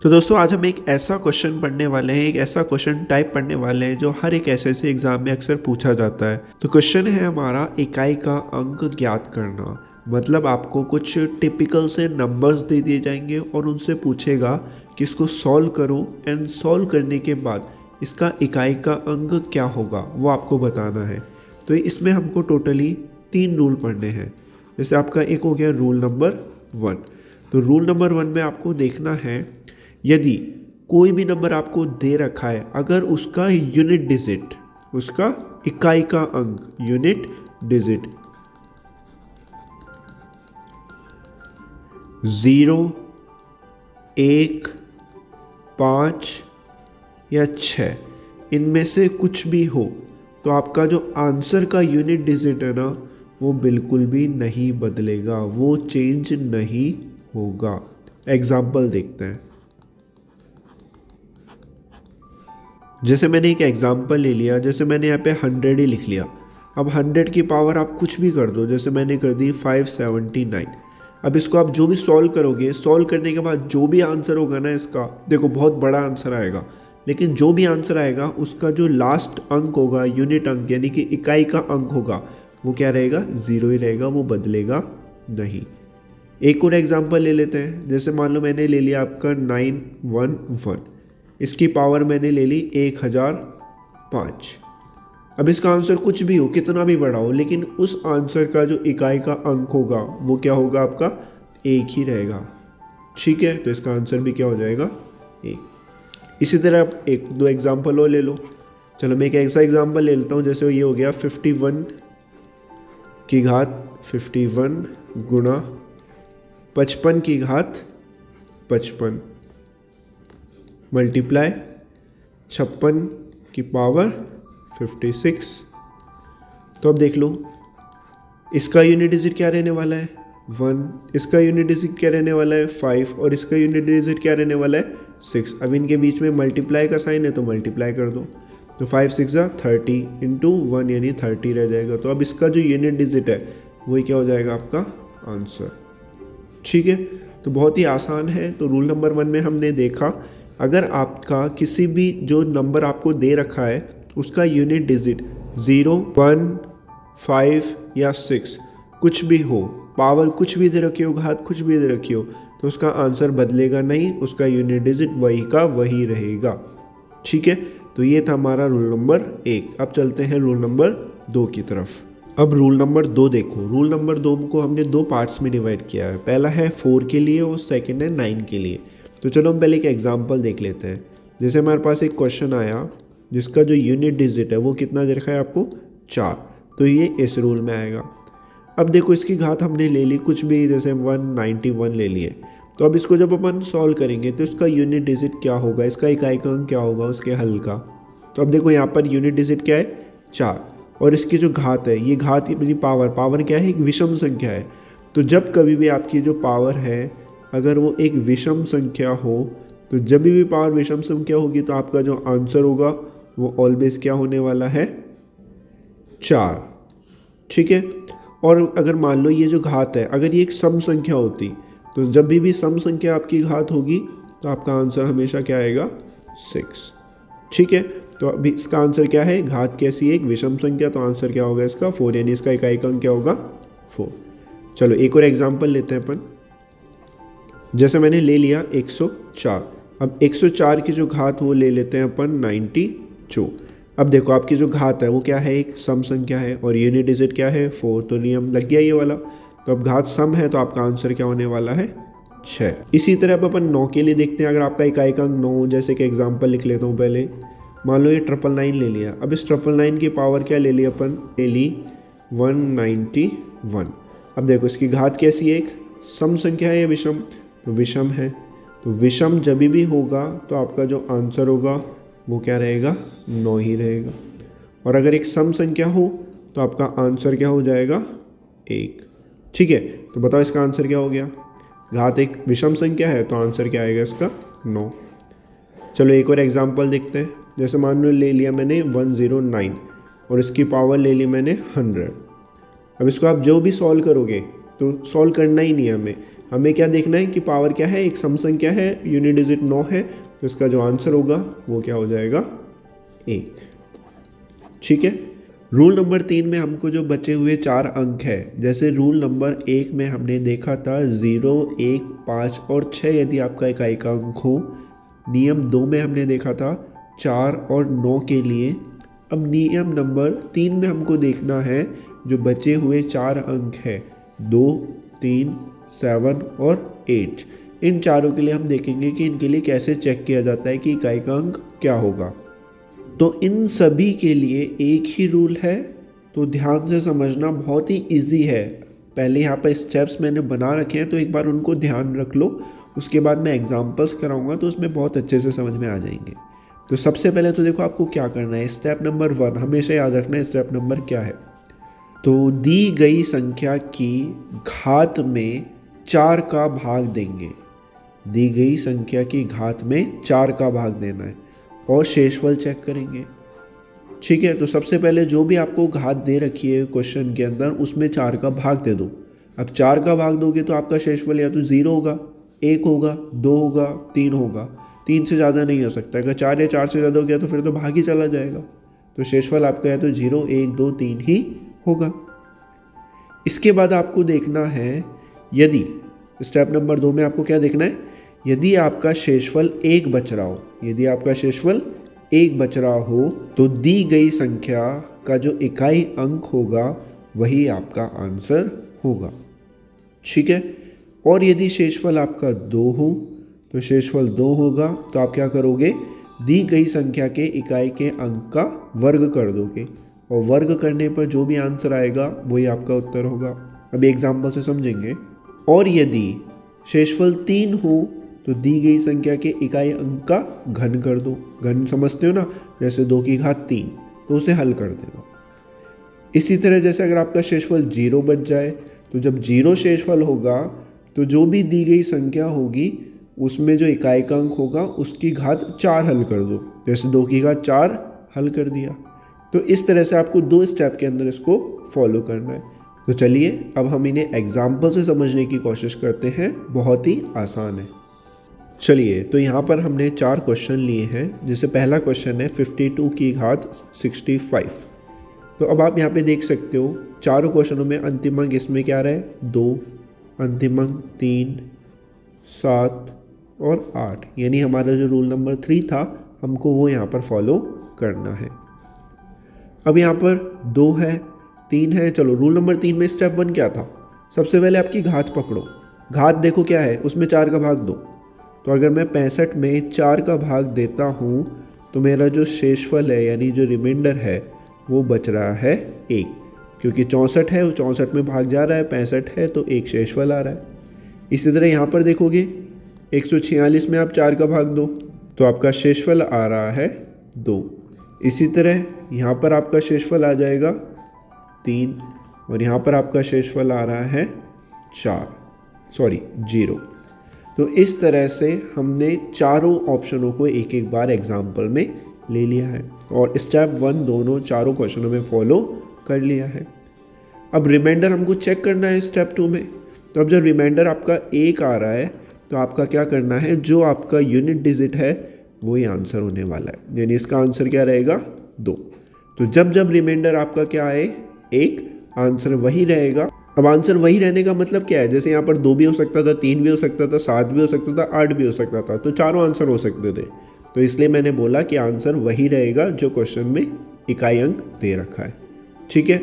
तो दोस्तों आज हम एक ऐसा क्वेश्चन पढ़ने वाले हैं, एक ऐसा क्वेश्चन टाइप पढ़ने वाले हैं जो हर एक एसएससी एग्जाम में अक्सर पूछा जाता है। तो क्वेश्चन है हमारा इकाई का अंक ज्ञात करना। मतलब आपको कुछ टिपिकल से नंबर्स दे दिए जाएंगे और उनसे पूछेगा कि इसको सॉल्व करो एंड सॉल्व करने के बाद इसका इकाई का अंक क्या होगा वो आपको बताना है। तो इसमें हमको टोटली 3 रूल पढ़ने हैं। जैसे आपका एक हो गया रूल नंबर 1। तो रूल नंबर 1 में आपको देखना है यदि कोई भी नंबर आपको दे रखा है, अगर उसका यूनिट डिजिट, उसका इकाई का अंक यूनिट डिजिट 0, 1, 5 या 6 इनमें से कुछ भी हो तो आपका जो आंसर का यूनिट डिजिट है ना वो बिल्कुल भी नहीं बदलेगा, वो चेंज नहीं होगा। एग्जाम्पल देखते हैं। जैसे मैंने एक एग्जाम्पल ले लिया, जैसे मैंने यहाँ पे 100 ही लिख लिया। अब 100 की पावर आप कुछ भी कर दो, जैसे मैंने कर दी 579। अब इसको आप जो भी सॉल्व करोगे, सॉल्व करने के बाद जो भी आंसर होगा ना इसका, देखो बहुत बड़ा आंसर आएगा, लेकिन जो भी आंसर आएगा उसका जो लास्ट अंक होगा, यूनिट अंक यानी कि इकाई का अंक होगा, वो क्या रहेगा? 0 ही रहेगा, वो बदलेगा नहीं। एक और एग्जाम्पल ले लेते हैं। जैसे मान लो मैंने ले लिया आपका 911, इसकी पावर मैंने ले ली 1005। अब इसका आंसर कुछ भी हो, कितना भी बड़ा हो, लेकिन उस आंसर का जो इकाई का अंक होगा वो क्या होगा? आपका 1 ही रहेगा। ठीक है, तो इसका आंसर भी क्या हो जाएगा? 1। इसी तरह आप 1-2 एग्जाम्पल और ले लो। चलो मैं एक ऐसा एग्जाम्पल ले लेता हूँ। जैसे ये हो गया 51 की घात 51 गुणा 55 की घात 55 मल्टीप्लाई 56 की पावर 56। तो अब देख लो इसका यूनिट डिजिट क्या रहने वाला है? 1। इसका यूनिट डिजिट क्या रहने वाला है? 5। और इसका यूनिट डिजिट क्या रहने वाला है? 6। अब इनके बीच में मल्टीप्लाई का साइन है तो मल्टीप्लाई कर दो। तो 5 6 30 इंटू 1 यानी 30 रह जाएगा। तो अब इसका जो यूनिट डिजिट है वही क्या हो जाएगा? आपका आंसर। ठीक है, तो बहुत ही आसान है। तो रूल नंबर 1 में हमने देखा, अगर आपका किसी भी जो नंबर आपको दे रखा है उसका यूनिट डिजिट 0, 1, 5 या 6 कुछ भी हो, पावर कुछ भी दे रखी हो, घात कुछ भी दे रखी हो, तो उसका आंसर बदलेगा नहीं, उसका यूनिट डिजिट वही का वही रहेगा। ठीक है, तो ये था हमारा रूल नंबर 1। अब चलते हैं रूल नंबर 2 की तरफ। अब रूल नंबर 2 देखो। रूल नंबर 2 को हमने 2 पार्ट्स में डिवाइड किया है। पहला है 4 के लिए और सेकेंड है 9 के लिए। तो चलो हम पहले एक एग्जांपल देख लेते हैं। जैसे हमारे पास एक क्वेश्चन आया जिसका जो यूनिट डिजिट है वो कितना दे रखा है आपको? 4। तो ये इस रूल में आएगा। अब देखो इसकी घात हमने ले ली कुछ भी, जैसे 191 ले लिए। तो अब इसको जब अपन सॉल्व करेंगे तो इसका यूनिट डिजिट क्या होगा, इसका इकाई का अंक क्या होगा उसके हल का? तो अब देखो यहाँ पर यूनिट डिजिट क्या है? 4। और इसकी जो घात है, ये घात अपनी पावर क्या है? एक विषम संख्या है। तो जब कभी भी आपकी जो पावर है अगर वो एक विषम संख्या हो, तो जब भी पावर विषम संख्या होगी तो आपका जो आंसर होगा वो ऑलवेज क्या होने वाला है? 4। ठीक है, और अगर मान लो ये जो घात है अगर ये एक सम संख्या होती तो जब भी सम संख्या आपकी घात होगी तो आपका आंसर हमेशा क्या आएगा? 6। ठीक है, तो अभी इसका आंसर क्या है? घात कैसी है? एक विषम संख्या, तो आंसर क्या होगा इसका? 4, यानी इसका इकाई का अंक क्या होगा? 4। चलो एक और एग्जाम्पल लेते हैं अपन। जैसे मैंने ले लिया 104। अब 104 की जो घात वो ले लेते हैं अपन 92। अब देखो आपकी जो घात है वो क्या है? एक सम संख्या है और यूनिट डिजिट क्या है? 4। तो नियम लग गया ये वाला। तो अब घात सम है तो आपका आंसर क्या होने वाला है? 6। इसी तरह अब अपन 9 के लिए देखते हैं। अगर आपका इकाई का अंक 9, जैसे कि एग्जाम्पल लिख लेता हूँ पहले। मान लो ये 999 ले लिया। अब इस 999 की पावर क्या ले ली अपन? ले ली 191। अब देखो इसकी घात कैसी है? एक सम संख्या है या विषम? तो विषम है। तो विषम जब भी होगा तो आपका जो आंसर होगा वो क्या रहेगा? 9 ही रहेगा। और अगर एक सम संख्या हो तो आपका आंसर क्या हो जाएगा? 1। ठीक है, तो बताओ इसका आंसर क्या हो गया? घात एक विषम संख्या है तो आंसर क्या आएगा इसका? 9। चलो एक और एग्जांपल देखते हैं। जैसे मान लो ले लिया मैंने 109 और इसकी पावर ले ली मैंने 100। अब इसको आप जो भी सॉल्व करोगे तो सॉल्व करना ही नहीं है हमें, हमें क्या देखना है कि पावर क्या है, एक सम संख्या है, यूनिट डिजिट 9 है, तो इसका जो आंसर होगा वो क्या हो जाएगा 1। ठीक है। रूल नंबर 3 में हमको जो बचे हुए 4 अंक है, जैसे रूल नंबर 1 में हमने देखा था 0, 1, 5 और 6 यदि आपका इकाई का अंक हो। नियम 2 में हमने देखा था 4 और 9 के लिए। अब नियम नंबर 3 में हमको देखना है जो बचे हुए 4 अंक है 2, 3, 7 और 8। इन चारों के लिए हम देखेंगे कि इनके लिए कैसे चेक किया जाता है कि इकाई का अंक क्या होगा। तो इन सभी के लिए एक ही रूल है, तो ध्यान से समझना, बहुत ही इजी है। पहले यहाँ पर स्टेप्स मैंने बना रखे हैं तो एक बार उनको ध्यान रख लो, उसके बाद मैं एग्जांपल्स कराऊंगा तो उसमें बहुत अच्छे से समझ में आ जाएंगे। तो सबसे पहले तो देखो आपको क्या करना है। स्टेप नंबर 1 हमेशा याद रखना है, स्टेप नंबर क्या है। तो दी गई संख्या की घात में 4 का भाग देंगे। दी गई संख्या की घात में 4 का भाग देना है और शेषफल चेक करेंगे। ठीक है। तो सबसे पहले जो भी आपको घात दे रखी है क्वेश्चन के अंदर उसमें 4 का भाग दे दो। अब 4 का भाग दोगे तो आपका शेषफल या तो 0 होगा, 1 होगा, 2 होगा, 3 होगा। 3 से ज़्यादा नहीं हो सकता। अगर 4 या 4 से ज़्यादा हो गया तो फिर तो भाग ही चला जाएगा। तो शेषफल आपका है तो 0, 1, 2, 3 ही होगा। इसके बाद आपको देखना है, यदि स्टेप नंबर 2 में आपको क्या देखना है, यदि आपका शेषफल 1 बच रहा हो, यदि आपका शेषफल 1 बच रहा हो तो दी गई संख्या का जो इकाई अंक होगा वही आपका आंसर होगा। ठीक है। और यदि शेषफल आपका 2 हो तो शेषफल 2 होगा तो आप क्या करोगे, दी गई संख्या के इकाई के अंक का वर्ग कर दोगे और वर्ग करने पर जो भी आंसर आएगा वही आपका उत्तर होगा। अभी एग्जाम्पल से समझेंगे। और यदि शेषफल 3 हो तो दी गई संख्या के इकाई अंक का घन कर दो। घन समझते हो ना, जैसे 2 की घात 3, तो उसे हल कर देना। इसी तरह जैसे अगर आपका शेषफल 0 बच जाए तो जब 0 शेषफल होगा तो जो भी दी गई संख्या होगी उसमें जो इकाई का अंक होगा उसकी घात 4 हल कर दो। जैसे 2 की घात 4 हल कर दिया। तो इस तरह से आपको 2 स्टेप के अंदर इसको फॉलो करना है। तो चलिए अब हम इन्हें एग्जाम्पल से समझने की कोशिश करते हैं, बहुत ही आसान है। चलिए, तो यहाँ पर हमने 4 क्वेश्चन लिए हैं। जैसे पहला क्वेश्चन है 52 की घात 65। तो अब आप यहाँ पे देख सकते हो चारों क्वेश्चनों में अंतिम अंक इसमें क्या रहा है, 2, अंतिम अंक 3, 7 और 8। यानी हमारा जो रूल नंबर 3 था हमको वो यहाँ पर फॉलो करना है। अब यहाँ पर 2 है, 3 है। चलो रूल नंबर 3 में स्टेप 1 क्या था, सबसे पहले आपकी घात पकड़ो। घात देखो क्या है, उसमें 4 का भाग दो। तो अगर मैं 65 में 4 का भाग देता हूँ तो मेरा जो शेषफल है यानी जो रिमाइंडर है वो बच रहा है 1, क्योंकि 64 है वो 64 में भाग जा रहा है, 65 है तो 1 शेषफल आ रहा है। इसी तरह यहाँ पर देखोगे 146 में आप 4 का भाग दो तो आपका शेषफल आ रहा है 2। इसी तरह यहाँ पर आपका शेषफल आ जाएगा 3 और यहाँ पर आपका शेषफल आ रहा है 0। तो इस तरह से हमने चारों ऑप्शनों को एक एक बार एग्जाम्पल में ले लिया है और स्टेप 1 दोनों चारों क्वेश्चनों में फॉलो कर लिया है। अब रिमाइंडर हमको चेक करना है स्टेप 2 में। तो अब जब रिमाइंडर आपका 1 आ रहा है तो आपका क्या करना है, जो आपका यूनिट डिजिट है वही आंसर होने वाला है, यानी इसका आंसर क्या रहेगा 2। तो जब जब रिमाइंडर आपका क्या आए 1, आंसर वही रहेगा। अब आंसर वही रहने का मतलब क्या है, जैसे यहाँ पर 2 भी हो सकता था, 3 भी हो सकता था, 7 भी हो सकता था, 8 भी हो सकता था, तो चारों आंसर हो सकते थे। तो इसलिए मैंने बोला कि आंसर वही रहेगा जो क्वेश्चन में इकाई अंक दे रखा है। ठीक है।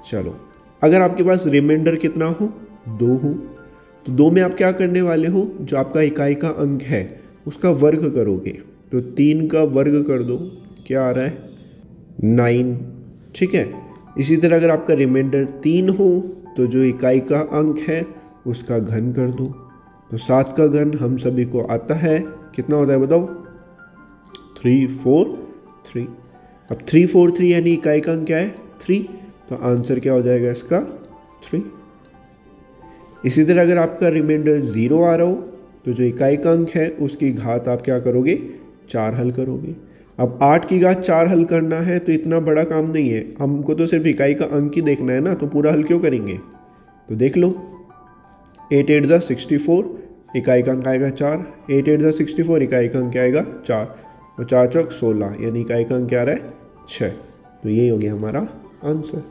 चलो, अगर आपके पास रिमाइंडर कितना हो, 2 हो, तो 2 में आप क्या करने वाले हो, जो आपका इकाई का अंक है उसका वर्ग करोगे। तो 3 का वर्ग कर दो, क्या आ रहा है 9। ठीक है। इसी तरह अगर आपका रिमाइंडर 3 हो तो जो इकाई का अंक है उसका घन कर दो। तो 7 का घन हम सभी को आता है, कितना होता है बताओ, 343। अब 343 यानी इकाई का अंक क्या है 3, तो आंसर क्या हो जाएगा इसका 3। इसी तरह अगर आपका रिमाइंडर 0 आ रहा हो तो जो इकाई का अंक है उसकी घात आप क्या करोगे 4 हल करोगे। अब 8 की घात 4 हल करना है तो इतना बड़ा काम नहीं है, हमको तो सिर्फ इकाई का अंक ही देखना है ना, तो पूरा हल क्यों करेंगे। तो देख लो 8 8 ज़ा 64, इकाई का अंक आएगा 4, 8 8 ज़ा 64, इकाई का अंक क्या आएगा 4, और 4 चौक 16, यानी इकाई का अंक क्या आ रहा है 6। तो यही हो गया हमारा आंसर।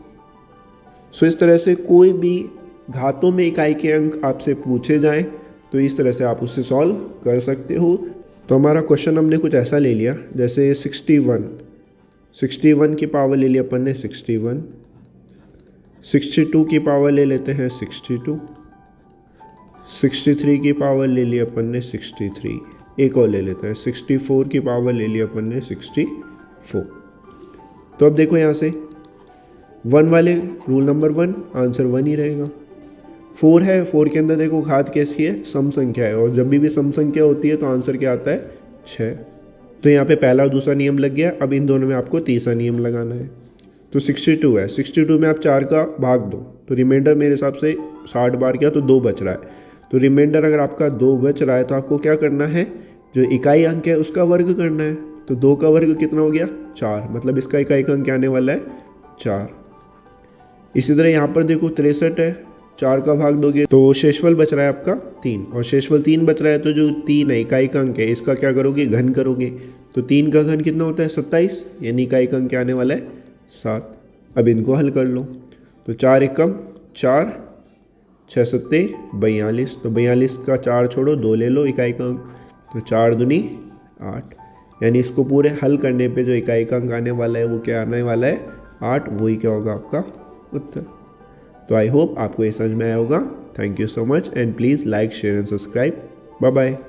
सो इस तरह से कोई भी घातों में इकाई के अंक आपसे पूछे जाएं तो इस तरह से आप उससे सॉल्व कर सकते हो। तो हमारा क्वेश्चन हमने कुछ ऐसा ले लिया, जैसे 61 की पावर ले लिया अपन ने 61, 62 की पावर ले लेते हैं 62, 63 की पावर ले लिया अपन ने 63, एक और ले लेते हैं 64 की पावर ले लिया अपन ने 64। तो अब देखो यहाँ से 1 वाले रूल नंबर 1, आंसर 1 ही रहेगा। 4 है, 4 के अंदर देखो घात कैसी है, सम संख्या है, और जब भी सम संख्या होती है तो आंसर क्या आता है 6। तो यहाँ पे पहला और दूसरा नियम लग गया। अब इन दोनों में आपको तीसरा नियम लगाना है। तो 62 है, 62 में आप 4 का भाग दो तो रिमाइंडर मेरे हिसाब से 60 बार किया तो 2 बच रहा है। तो रिमाइंडर अगर आपका 2 बच रहा है तो आपको क्या करना है, जो इकाई अंक है उसका वर्ग करना है। तो 2 का वर्ग कितना हो गया 4, मतलब इसका इकाई का अंक क्या आने वाला है 4। इसी तरह यहाँ पर देखो 63 है, 4 का भाग दोगे तो शेषफल बच रहा है आपका 3, और शेषफल 3 बच रहा है तो जो 3 है इकाई का अंक है इसका क्या करोगे, घन करोगे। तो 3 का घन कितना होता है 27, यानी इकाई का अंक क्या आने वाला है 7। अब इनको हल कर लो। तो 4 एकम 4, 6 सत्ते 42, तो 42 का 4 छोड़ो 2 ले लो इकाई का अंक, तो 4 दूनी 8, यानी इसको पूरे हल करने पे जो इकाई का अंक आने वाला है वो क्या आने वाला है 8, वही क्या होगा आपका उत्तर। तो आई होप आपको ये समझ में आया होगा। Thank you so much and please like share and subscribe. Bye bye.